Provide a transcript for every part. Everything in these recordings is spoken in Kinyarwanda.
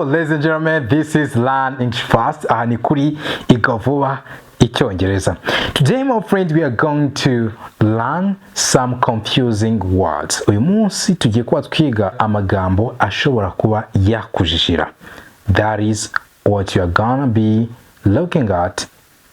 ladies and gentlemen, this is Learn English Fast. Aha ni kuri Vuba, Icyongereza. Today, my friend, we are going to learn some confusing words. Uyu munsi tugiye kuba twiga amagambo ashobora kuba yakujijira. That is what you are gonna be looking at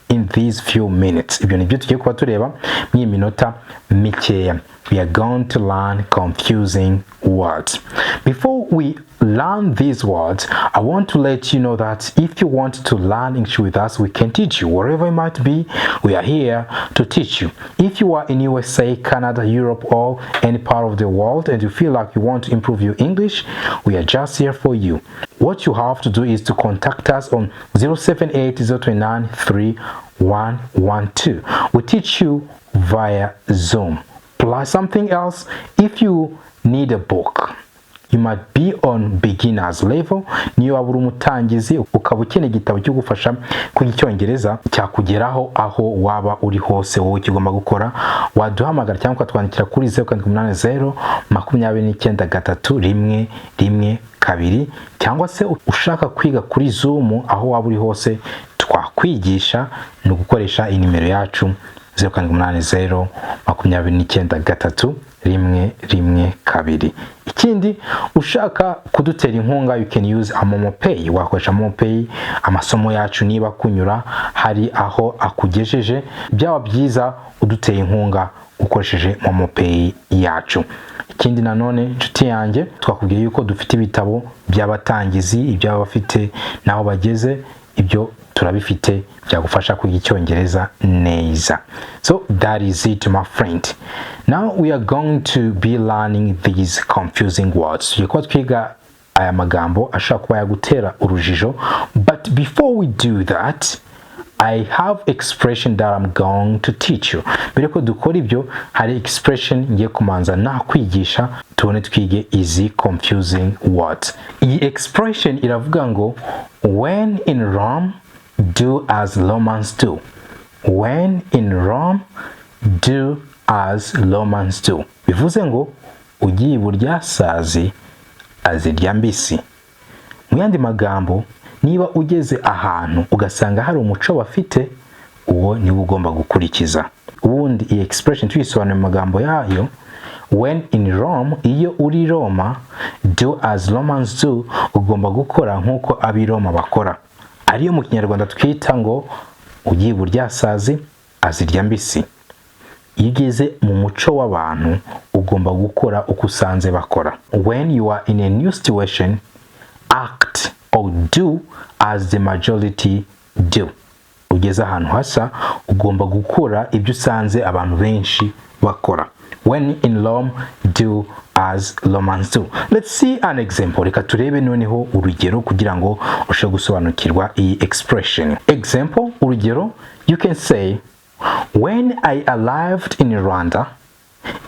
in these few minutes. Ibyo nibyo tugiye kuba tureba mu minota mikeya. We are going to learn confusing words. Before we learn these words, I want to let you know that if you want to learn English with us, we can teach you wherever you might be. We are here to teach you. If you are in USA, Canada, Europe, or any part of the world and you feel like you want to improve your English, we are just here for you. What you have to do is to contact us on 078-029-3112. We teach you via Zoom. Plus something else, if you need a book, you might be on beginners level, niyo waba uri umutangizi ukaba ukeneye igitabo cyo gufasha kwiga Icyongereza cyakugeraho aho waba uri hose. Wowe kigomba gukora, waduhamagara cyangwa ukatwandikira kuri 080-29-311-12, cyangwa se ushaka kwiga kuri Zoom aho waba uri hose twakwigisha, ni ugukoresha inimero yacu 080-29-311-12. Ikindi, ushaka kudutera inkunga, you can use a Momo Pay. Wakoresha Momo Pay, amasomo yacu niba kunyura hari aho akugejeje, byaba byiza uduteye inkunga ukoresheje Momo Pay yacu. Ikindi nanone nshuti yanjye, twakubwiye yuko dufite ibitabo by'abatangizi, iby'aba bafite naho bageze, ibyo turabifite byagufasha kwiga Icyongereza neza. So that is it, my friend. Now we are going to be learning these confusing words. Tugiye kuba twiga aya magambo ashobora kuba yagutera urujijo, but before we do that, I have expression that I'm going to teach you. Mbere ko dukora ibyo, hari expression ngiye kumanza nakwigisha tubone twige easy confusing words. Iyi expression iravuga ngo when in Rome, do as Romans do. When in Rome, do as Romans do. Bivuze ngo ugiye burya sazi azirya mbisi. Mu yandi magambo, niba ugeze ahantu ugasanga hari umuco bafite, uwo niwe ugomba gukurikiza. Ubundi iyi expression tuyisobanura mu magambo yayo, when in Rome, iyo uri Roma, do as Romans do, ugomba gukora nk'uko ab'i Roma bakora. Ariyo mu Kinyarwanda twita ngo ugiye burya sazi azirya mbisi. Iyo ugeze mu muco w'abantu ugomba gukora uko usanze bakora. When you are in a new situation, act or do as the majority do. Ugeze ahantu hasa ugomba gukora ibyo usanze abantu benshi bakora. When in Rome, do as Romans do. Let's see an example. Reka turebe noneho urugero kugira ngo ushobore gusobanukirwa iyi expression. Example, urugero, you can say, when I arrived in Rwanda,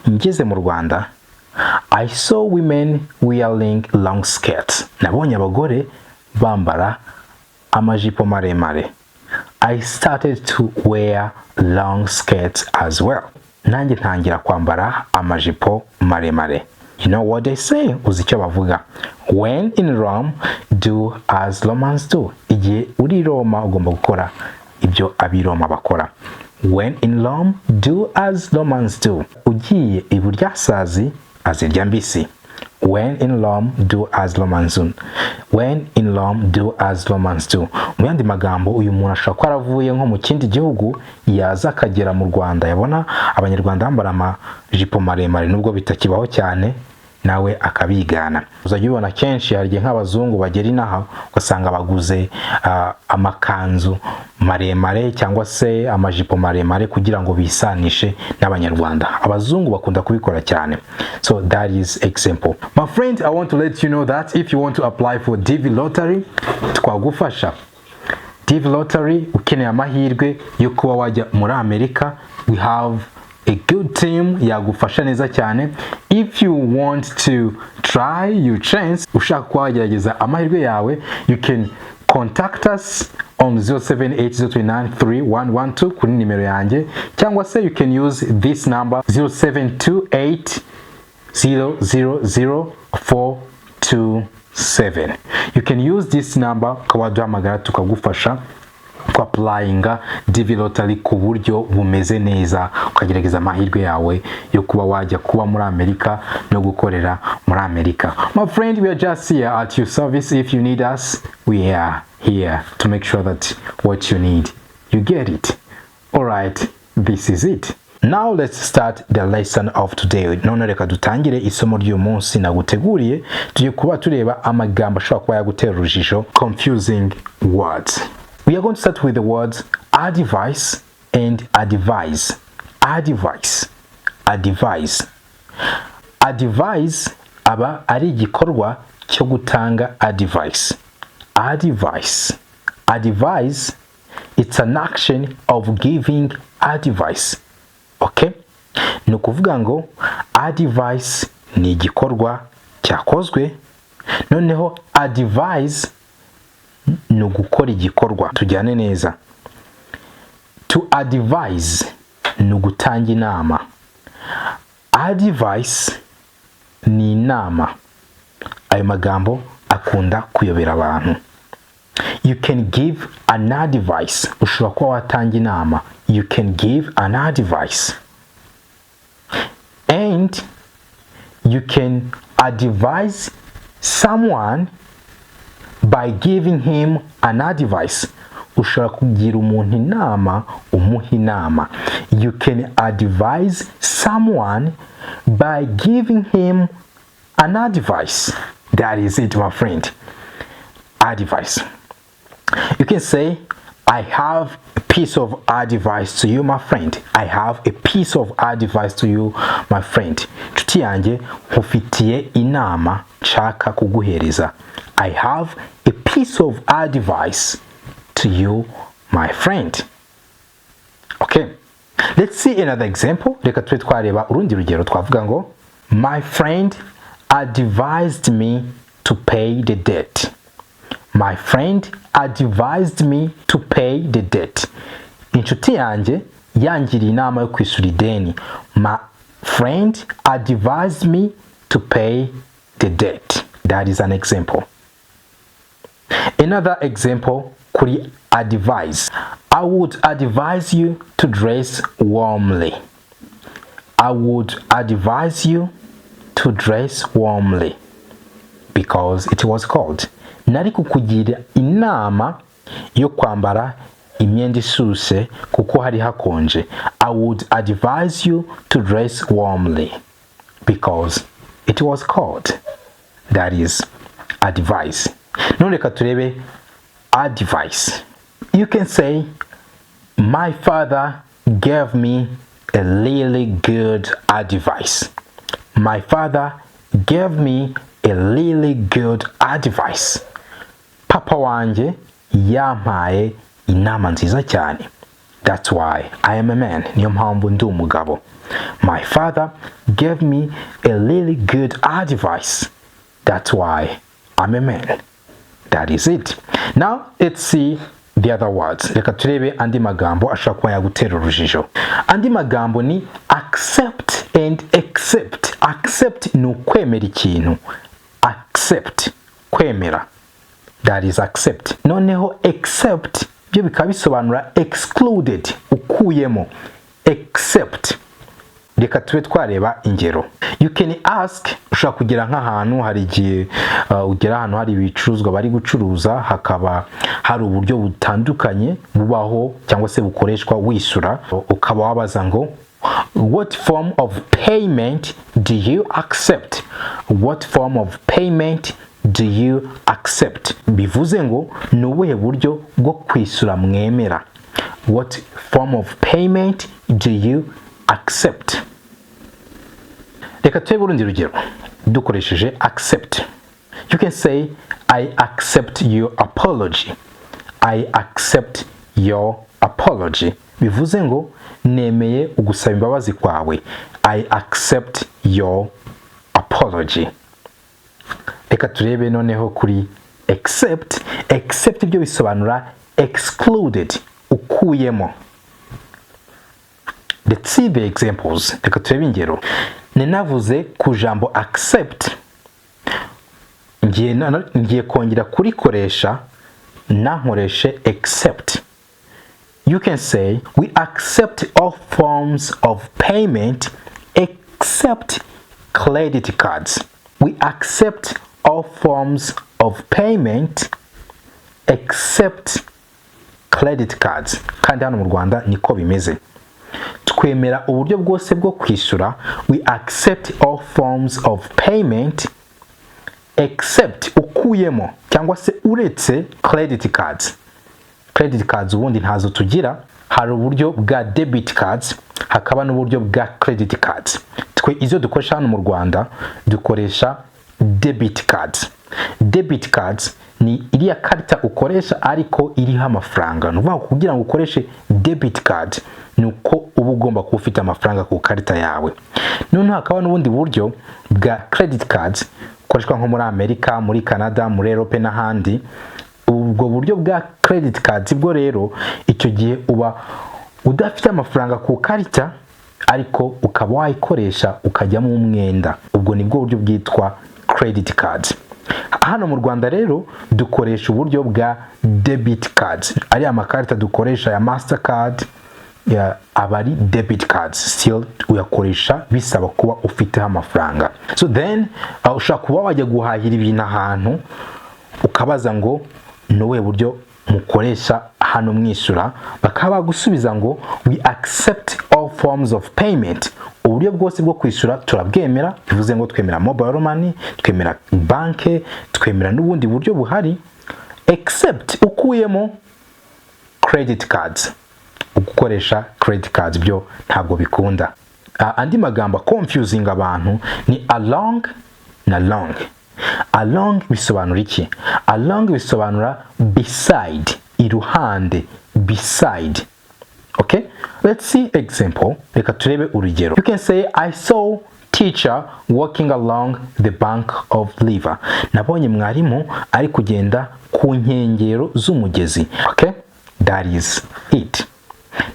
ngeze mu Rwanda, I saw women wearing long skirts. Nabonye abagore bambara amajipo maremare. I started to wear long skirts as well. Nanjye ntangira kwambara amajipo maremare. You know what they say? Uzi icyo bavuga. When in Rome, do as Romans do. Igihe uri Roma ugomba gukora ibyo ab'i Roma bakora. When in Rome, do as Romans do. Ugiye iburya sazi azirya mbisi. When in Rome, do as Romans do. When in Rome, do as Romans do. Mu yandi magambo, uyu muntu ashobora kuba aravuye nko mu kindi gihugu yaza akagera mu Rwanda, yabona abanyarwanda bambara amajipo maremare nubwo bitakibaho cyane, nawe akabigana. Uzajya ubona kenshi hari igihe nk'abazungu bagera inaha ugasanga baguze amakanzu maremare cyangwa se amajipo maremare kugira ngo bisanishe n'abanyarwanda. Abazungu bakunda kubikora cyane. So that is example. My friend, I want to let you know that if you want to apply for DV lottery, Twagufasha. DV lottery, ukeneye amahirwe yo kuba wajya muri Amerika, we have a good team yagufasha neza cyane. If you want to try your chance, ushaka kugerageza amahirwe yawe, you can contact us on 078-029-3112 kuri nimero yanjye, cyangwa se you can use this number 0728-000-426. 7. You can use this number ukaduhamagara tukagufasha applyinga DV lottery ku buryo bumeze neza, ukagerageza amahirwe yawe yo kuba wajya kuba muri Amerika no gukorera muri Amerika. My friend, we are just here at your service. If you need us, we are here to make sure that what you need, you get it. Alright, this is it. Now let's start the lesson of today. None reka dutangire isomo ry'uyu munsi naguteguriye. Tugiye kuba tureba amagambo ashobora kuba yagutera urujijo, confusing words. We are going to start with the words advise and advise. Advise. Advise. Advise aba ari igikorwa cyo gutanga advice. Advice. Advise, it's an action of giving advice. Okay? Ni ukuvuga ngo advice ni igikorwa cyakozwe, noneho advise ni ugukora igikorwa. Tujyane neza. To advise ni ugutanga inama. Advice ni inama. Ayo magambo akunda kuyobera abantu. You can give an advice. Ushobora kuba watanga inama. You can give an advice. And you can advise someone by giving him an advice. Ushobora kugira umuntu inama, umuha inama. You can advise someone by giving him an advice. That is it, my friend. Advice. You can say, I have a piece of advice to you, my friend. I have a piece of advice to you, my friend. Nshuti yanjye, nkufitiye inama nshaka kuguhereza. I have a piece of advice to you, my friend. Okay. Let's see another example. Reka tube twareba urundi rugero. Twavuga ngo, my friend advised me to pay the debt. My friend advised me to pay the debt. Inshuti yanjye yangiriye inama yo kwishyura ideni. My friend advised me to pay the debt. That is an example. Another example, kuri advise. I would advise you to dress warmly. I would advise you to dress warmly because it was cold. Nari kukugira inama yo kwambara imyenda isuse kuko hari hakonje. I would advise you to dress warmly because it was cold. That is advice. None reka turebe advice. You can say, my father gave me a really good advice. My father gave me a really good advice. Papa wanje yampaye inama nziza cyane. That's why I am a man. Niyo mpamvu ndi umugabo. My father gave me a really good advice. That's why I'm a man. That is it. Now let's see the other words. Reka turebe andi magambo ashobora kuba yagutera urujijo. Andi magambo ni accept and accept. Accept ni ukwemera ikintu. Accept, kwemera. That is accept. Noneho accept byo bikaba bisobanura excluded, ukuyemo. Accept. Reka tube twareba ingero. You can ask, ushobora kugera nk'ahantu hari igihe ugera ahantu hari ibicuruzwa bari gucuruza, hakaba hari uburyo butandukanye bubaho cyangwa se bukoreshwa wishyura, ukaba wabaza ngo, what form of payment do you accept? What form of payment do you accept? Bivuze ngo ni ubuhe buryo bwo kwishyura mwemera. What form of payment do you accept? Reka turebe urundi rugero dukoresheje accept. You can say, I accept your apology. I accept your apology. Bivuze ngo nemeye ugusaba imbabazi kwawe. I accept your apology. Reka turebe noneho kuri accept. Accept ibyo bisobanura excluded, ukuyemo. Let's see the examples. Reka turebe ingero. Ninavuze ku jambo accept ngiye kongera kurikoresha nankoreshe except. You can say we accept all forms of payment except credit cards. We accept all forms of payment except credit cards. Kandi hano mu Rwanda niko bimeze. Twemera uburyo bwose bwo kwishyura. We accept all forms of payment except ukuyemo cyangwa se uretse credit cards. Credit cards ubundi ntazo tugira. Hari uburyo bwa debit cards, hakaba n'uburyo bwa credit cards. Twe izo dukoresha hano mu Rwanda dukoresha debit cards. Debit cards ni iriya karita ukoresha ariko iriho amafaranga. Nuvuga kugira ngo ukoreshe debit card nuko uba ugomba kuba ufite amafaranga ku karita yawe. Noneho hakaba n'ubundi buryo bwa credit cards ukoreshwa nko muri Amerika, muri Canada, muri Europe n'ahandi. Ubwo buryo bwa credit cards bwo rero icyo gihe uba udafite amafaranga ku karita ariko ukaba wayikoresha ukajyamo umwenda. Ubwo nibwo buryo bwitwa credit cards. Hano mu Rwanda rero dukoresha uburyo bwa debit cards. Ari amakarita dukoresha ya Mastercard ya abari debit cards, still uyakoresha bisaba kuba ufite amafaranga. So then ushaka kuba wajya guhahira ibintu ahantu ukabaza ngo nowe buryo mukoresha hano mwishyura, bakaba gusubiza ngo we accept all forms of payment. Uburyo bwose bwo kwishyura turabwemera, bivuze ngo twemera mobile money, twemera banke, twemera n'ubundi buryo buhari except ukuyemo credit cards. Ugukoresha credit cards byo ntabwo bikunda. Andi magambo confusing abantu ni along na long. Along bisobanura iki? Along bisobanura beside, iruhande, beside. Okay? Let's see example. Reka turebe urugero. You can say I saw teacher walking along the bank of river. Nabonye mwarimu ari kugenda ku nkengero z'umugezi. Okay? That is it.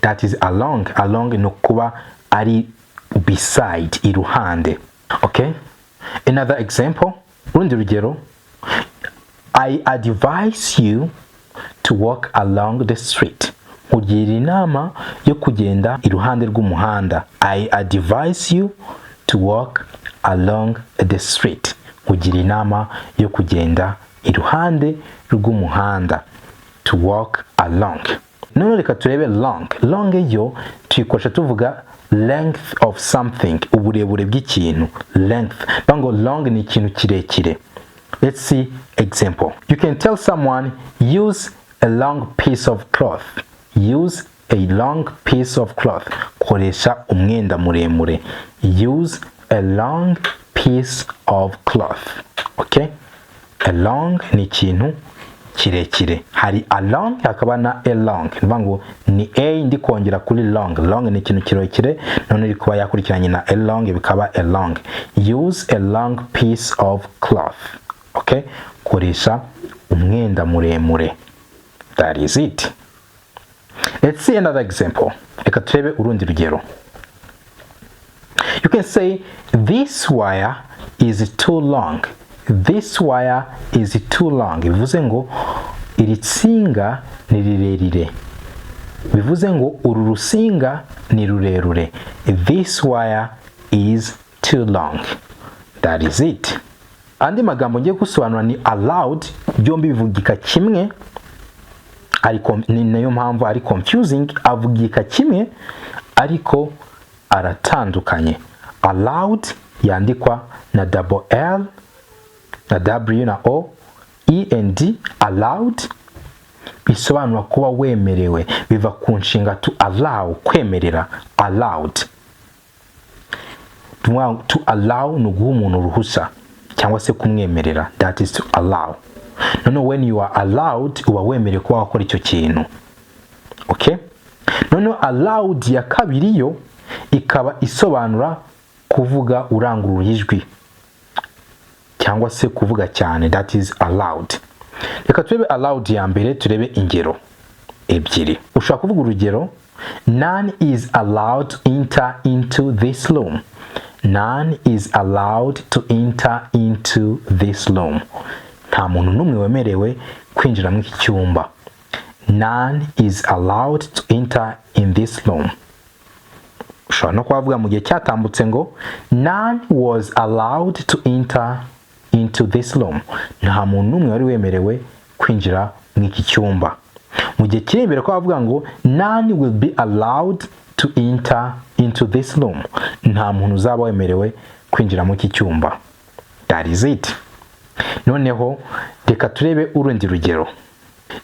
That is along. Along no kuba ari beside, iruhande. Okay? Another example. Urundi rugero. I advise you to walk along the street. Ugira inama yo kugenda iruhande rw'umuhanda. I advise you to walk along the street. Ugira inama yo kugenda iruhande rw'umuhanda. To walk along. None reka turebe long. Long yo tuyikoresha tuvuga length of something, uburebure bw'ikintu. Length. Bango long ni ikintu kirekire. Let's see example. You can tell someone use a long piece of cloth. Use a long piece of cloth. Koresha umwenda muremure. Use a long piece of cloth. Okay? A long ni ikintu kirekire. Hari along hakaba na along. Nibango ni a ndi kongera kuri long. Long ni ikintu kirekire none iri kuba yakurikiranye na along bikaba along. Use a long piece of cloth. Okay? Koresha umwenda muremure. That is it. Let's see another example. Reka turebe urundi rugero. You can say this wire is too long. This wire is too long. Bivuze ngo iri tsinga ni rirerire. Bivuze ngo uru rusinga ni rurerure. This wire is too long. That is it. Andi magambo ngiye gusobanura ni allowed, byombi bivugika kimwe, ariko ni nayo mpamvu ari confusing. Avugika kimwe ariko aratandukanye. Allowed yandikwa na double L na W na O, E and D. Allowed bisobanura kuba wemerewe, biva ku nshinga to allow, kwemerera. Allowed. To allow ni uguha umuntu uruhusa cyangwa se kumwemerera. That is to allow. No, when you are allowed uba wemerewe kuba wakora icyo kintu. Okay? No, allowed ya kabiri yo ikaba isobanura kuvuga urangurura ijwi cyangwa se kuvuga cyane. That is allowed. Reka turebe allowed ya mbere, turebe ingero ebyiri. Ushaka kuvuga urugero, none is allowed to enter into this room. None is allowed to enter into this room. nta muntu n'umwe wemerewe kwinjira muri iki cyumba. None is allowed to enter in this room. Ushobora no kuvuga mu gihe cyatambutse ngo none was allowed to enter into this room. Nta muntu n'umwe wari wemerewe kwinjira muri iki cyumba. Mu gihe kiri imbere ko bavuga ngo none will be allowed to enter into this room. Nta muntu uzaba wemerewe kwinjira muri iki cyumba. That is it. Noneho reka turebe urundi rugero.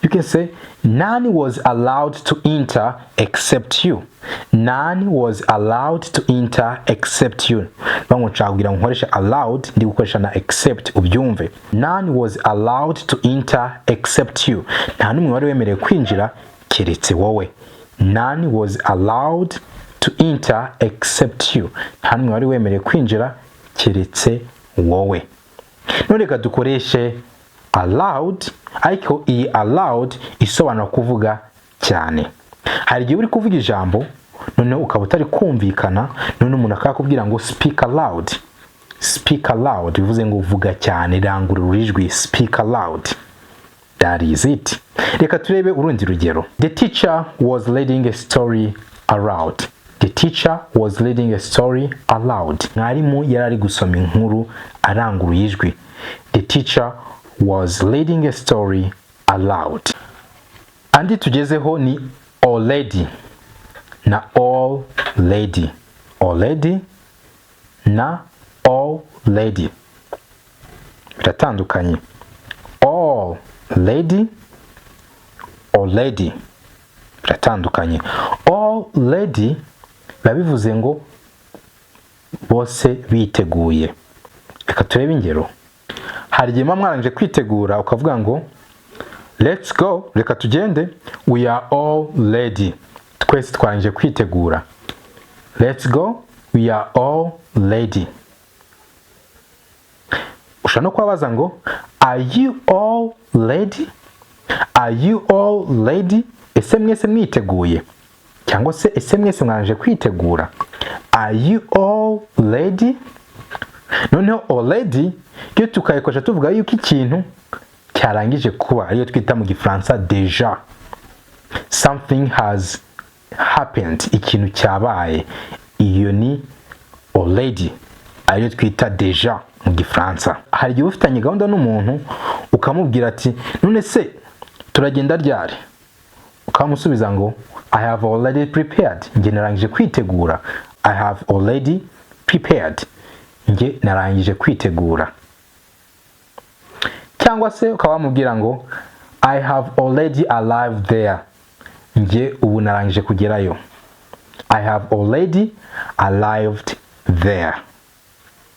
You can say none was allowed to enter except you. None was allowed to enter except you. Bango nshaka nkoresha allowed ndi gukoresha na except ubyumve. None was allowed to enter except you. Nta n'umwe wari wemerewe kwinjira keretse wowe. None was allowed to enter except you. Nta n'umwe wari wemerewe kwinjira keretse wowe. None reka dukoreshe allowed, ariko iyi allowed isobanura kuvuga cyane. Hari igihe uri kuvuga ijambo noneho ukaba utari kumvikana, none umuntu akakubwira ngo speak aloud. Speak aloud bivuze ngo vuga cyane, rangurura ijwi, speak aloud. That is it. Reka turebe urundi rugero. The teacher was reading a story aloud. The teacher was reading a story aloud. Mwarimu yarari gusoma inkuru aranguruye ijwi. The teacher was reading a story aloud. Andi tugezeho ni already na all lady. Already na all lady biratandukanye. All lady, already biratandukanye. All lady bivuze ngo bose biteguye. Reka turebe ingero. Hari igihe mwarangije kwitegura ukavuga ngo let's go, reka tugende, we are all ready. Twese twarangije kwitegura. Let's go, we are all ready. Ushobora no kubabaza ngo are you all ready? Are you all ready? Ese mwese mwiteguye? Cyangwa se ese mwese mwarangije kwitegura? Are you all ready? Noneho already iyo tukayikoresha tuvuga yuko ikintu cyarangije kuba, ariyo twita mu Gifaransa déjà. Something has happened, ikintu cyabaye. Iyo ni already, ariyo twita déjà mu Gifaransa. Hari igihe ufitanye gahunda n'umuntu ukamubwira ati none se turagenda ryari? Ukamusubiza ngo I have already prepared. Nge narangije kwitegura. I have already prepared. Nge narangije kwitegura. Cyangwa se ukaba wamubwira ngo I have already arrived there. Nge ubu narangije kugerayo. I have already arrived there.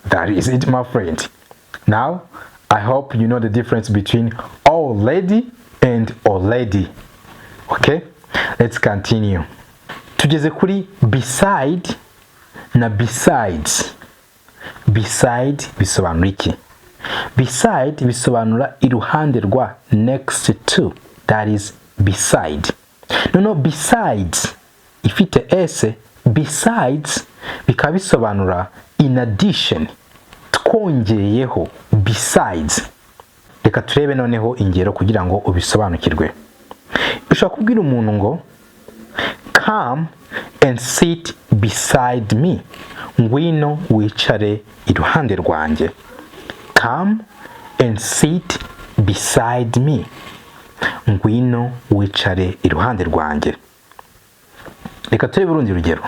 That is it, my friend. Now, I hope you know the difference between already and already. Okay? Let's continue. Tugeze kuri beside na besides. Beside bisobanura iki? Beside bisobanura iruhande rwa, next to. That is beside. No, besides ifite s, besides bikaba bisobanura in addition, twongeyeho. Besides. Reka turebe noneho ingero kugira ngo ubisobanukirwe. Ushaka kubwira umuntu ngo come and sit beside me. Ngwino wicare iruhande rwanjye. Come and sit beside me. Ngwino wicare iruhande rwanjye. Reka turebe urundi rugero.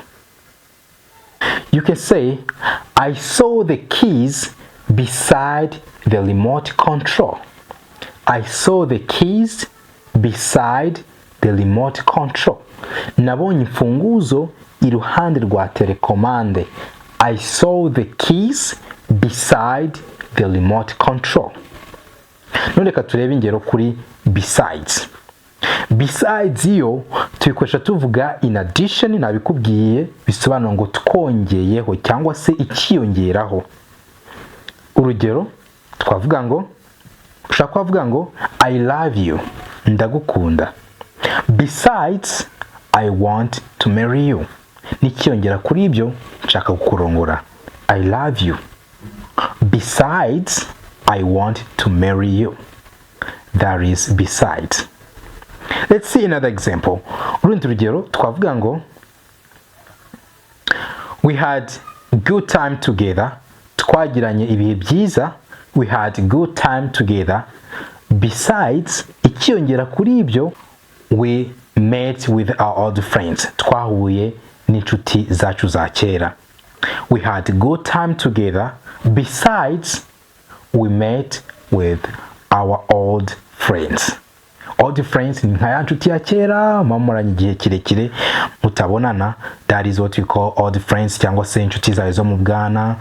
You can say I saw the keys beside the remote control. I saw the keys beside the remote control. Nabonye imfunguzo iruhande rwa telekomande. I saw the keys beside the remote control. None reka turebe ingero kuri besides. Besides iyo tuyikoresha tuvuga in addition, nabikubwiye bisobanura ngo twongeyeho cyangwa se ikiyongeraho. Urugero twavuga ngo ushaka kuvuga ngo I love you, ndagukunda. Besides I want to marry you. Nikiyongera kuri ibyo nshaka kukurongora. I love you. Besides I want to marry you. that is besides. Let's see another example. Urundi rugero twavuga ngo we had good time together. Twagiranye ibihe byiza. We had good time together. Besides, icyongera kuri ibyo, we met with our old friends. Twahuye n'inshuti zacu za kera. We had good time together. Besides, we met with our old friends. Old friends ni nka ya nshuti ya kera mwamuranye igihe kirekire mutabonana. That is what we call old friends, cyangwa se inshuti zawe zo mu bwana,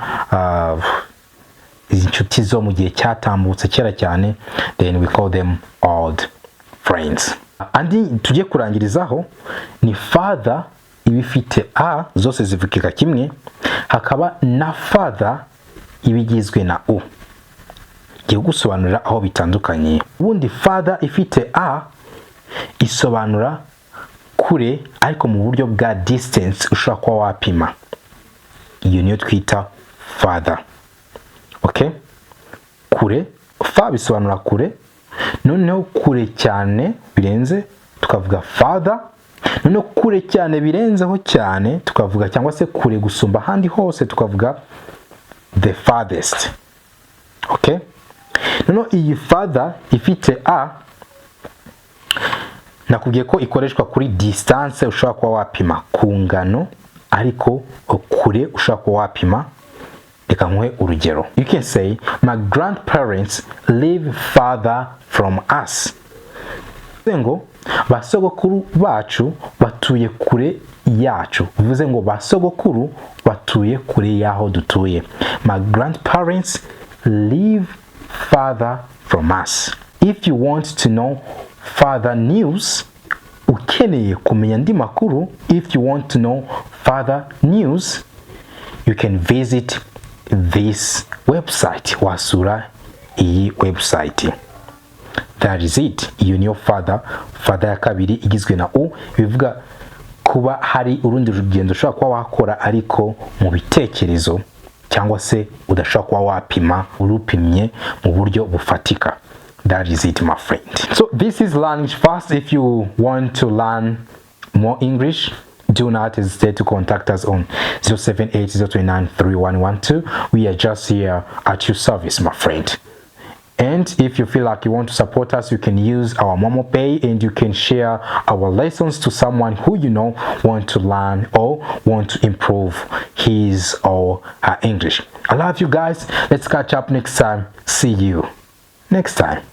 inshuti zo mu gihe cyatambutse kera cyane. Then we call them old friends. Andi tujye kurangirizaho ni father ibifite a zose zivukika kimwe, hakaba na father ibigizwe na u. Ngiye gusobanurira aho bitandukanye. Ubundi father ifite a isobanura kure ariko mu buryo bwa distance ushobora kuba wapima. Iyo niyo twita father. Okay? Kure, fa bisobanura kure. Noneho kure cyane birenze tukavuga father. Noneho kure cyane birenzeho cyane tukavuga, cyangwa se kure gusumba handi hose tukavuga the farthest. Okay? Noneho iyi father ifite a nakubwiye ko ikoreshwa kuri distance ushobora kuba wapima ku ngano, ariko kure ushobora kuba wapima. Reka nkwe urugero. You can say my grandparents live farther from us. Ngo basogokuru bacu batuye kure yacu. Bivuze ngo basogokuru batuye kure yaho dutuye. My grandparents live farther from us. If you want to know further news, ukeneye kumenya andi makuru, if you want to know further news, you can visit this website. Wasura iyi website. That is it. Iyo niyo father. Father ya kabiri igizwe na u, bivuga kuba hari urundi rugendo ushobora kuba wakora ariko mu bitekerezo, cyangwa se udashobora kuba wapima urupimye mu buryo bufatika. That is it, my friend. So this is learning fast. If you want to learn more English, do not hesitate to contact us on 078-029-3112. We are just here at your service, my friend. And if you feel like you want to support us, you can use our Momo Pay, and you can share our lessons to someone who you know want to learn or want to improve his or her English. I love you guys. Let's catch up next time. See you next time.